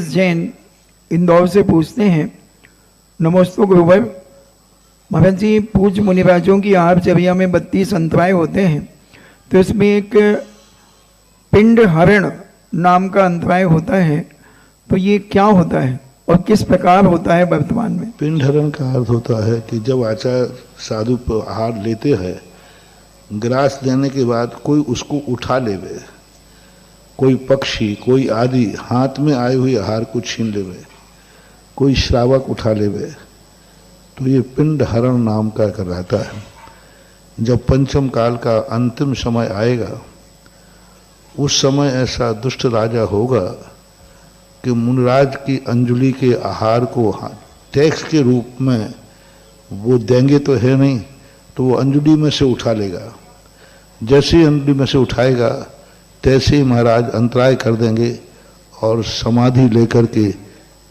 जैन इंदौर से पूछते हैं, नमोस्तु गुरुवर। महाराज जी, पूज्य मुनिराजों की आहारचर्या में 32 अंतराय होते हैं, तो इसमें एक पिंड हरण नाम का अंतराय होता है, तो ये क्या होता है और किस प्रकार होता है वर्तमान में? पिंड हरण का अर्थ होता है कि जब आचार्य साधु आहार लेते हैं, ग्रास देने के बाद कोई उसको उठा लेवे, कोई पक्षी, कोई आदि हाथ में आए हुए आहार को छीन लेवे, कोई श्रावक उठा लेवे, तो ये पिंड हरण नाम का कहलाता है। जब पंचम काल का अंतिम समय आएगा, उस समय ऐसा दुष्ट राजा होगा कि मुनिराज की अंजलि के आहार को टैक्स के रूप में वो देंगे तो है नहीं, तो वो अंजलि में से उठा लेगा। जैसे ही अंजलि में से उठाएगा, तैसे ही महाराज अंतराय कर देंगे और समाधि लेकर के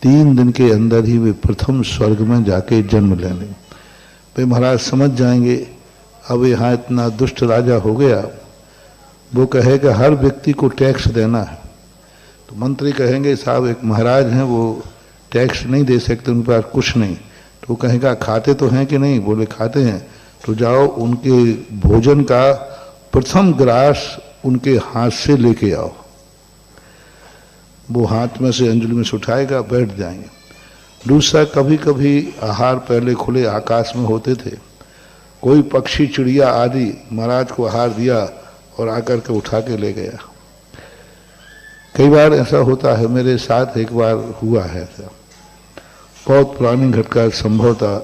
3 दिन के अंदर ही वे प्रथम स्वर्ग में जाके जन्म लेंगे। भाई महाराज समझ जाएंगे अब यहाँ इतना दुष्ट राजा हो गया, वो कहेगा हर व्यक्ति को टैक्स देना है। तो मंत्री कहेंगे साहब एक महाराज हैं, वो टैक्स नहीं दे सकते, उनके पास कुछ नहीं। तो वो कहेगा खाते तो हैं कि नहीं? बोले खाते हैं। तो जाओ उनके भोजन का प्रथम ग्रास उनके हाथ से लेके आओ। वो हाथ में से अंजलि में से उठाएगा, बैठ जाएंगे। दूसरा, कभी कभी आहार पहले खुले आकाश में होते थे, कोई पक्षी चिड़िया आदि महाराज को आहार दिया और आकर के उठा के ले गया। कई बार ऐसा होता है, मेरे साथ एक बार हुआ है ऐसा। बहुत पुरानी घटना, संभवतः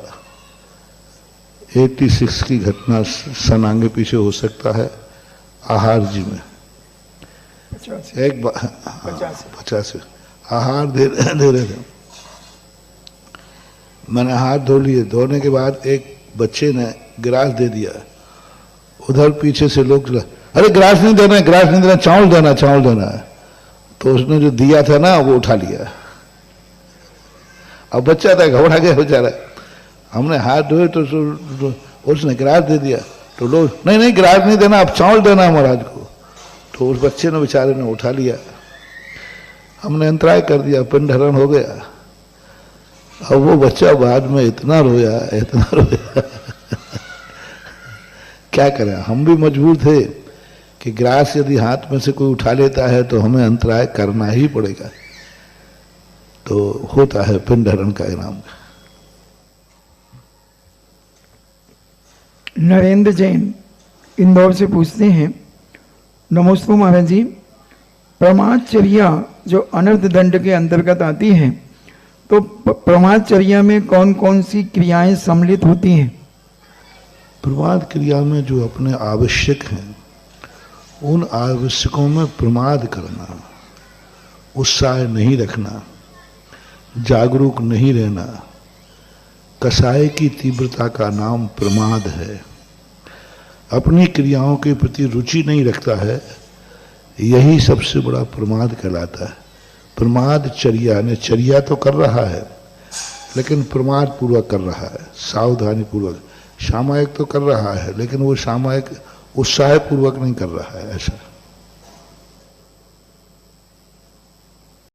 86 की घटना, सन आगे पीछे हो सकता है। आहार जी में 50 आहार दे रहे थे। मैंने हाथ धो लिए, धोने के बाद एक बच्चे ने गिलास दे दिया। उधर पीछे से लोग, अरे गिलास नहीं देना है, गिलास नहीं देना, चावल देना, चावल देना है। तो उसने जो दिया था ना, वो उठा लिया। अब बच्चा था, घबरा गया बेचारा। हमने हाथ धोए तो उसने गिलास दे दिया। तो लोग, नहीं नहीं गिलास नहीं देना, अब चावल देना है महाराज को। तो उस बच्चे ने बेचारे ने उठा लिया। हमने अंतराय कर दिया, पिंड हरण हो गया। अब वो बच्चा बाद में इतना रोया, इतना रोया क्या करें, हम भी मजबूर थे कि ग्रास यदि हाथ में से कोई उठा लेता है तो हमें अंतराय करना ही पड़ेगा। तो होता है पिंड हरण का इनाम। नरेंद्र जैन इंदौर से पूछते हैं, नमोस्तु महाराज जी, प्रमादचर्या जो अनर्थ दंड के अंतर्गत आती है, तो प्रमादचर्या में कौन कौन सी क्रियाएं सम्मिलित होती हैं? प्रमाद क्रिया में जो अपने आवश्यक हैं, उन आवश्यकों में प्रमाद करना, उत्साह नहीं रखना, जागरूक नहीं रहना, कसाय की तीव्रता का नाम प्रमाद है। अपनी क्रियाओं के प्रति रुचि नहीं रखता है, यही सबसे बड़ा प्रमाद कहलाता है। प्रमाद चर्या ने, चर्या तो कर रहा है लेकिन प्रमाद पूर्वक कर रहा है, सावधानी पूर्वक। सामायिक तो कर रहा है लेकिन वो सामायिक उत्साह पूर्वक नहीं कर रहा है, ऐसा।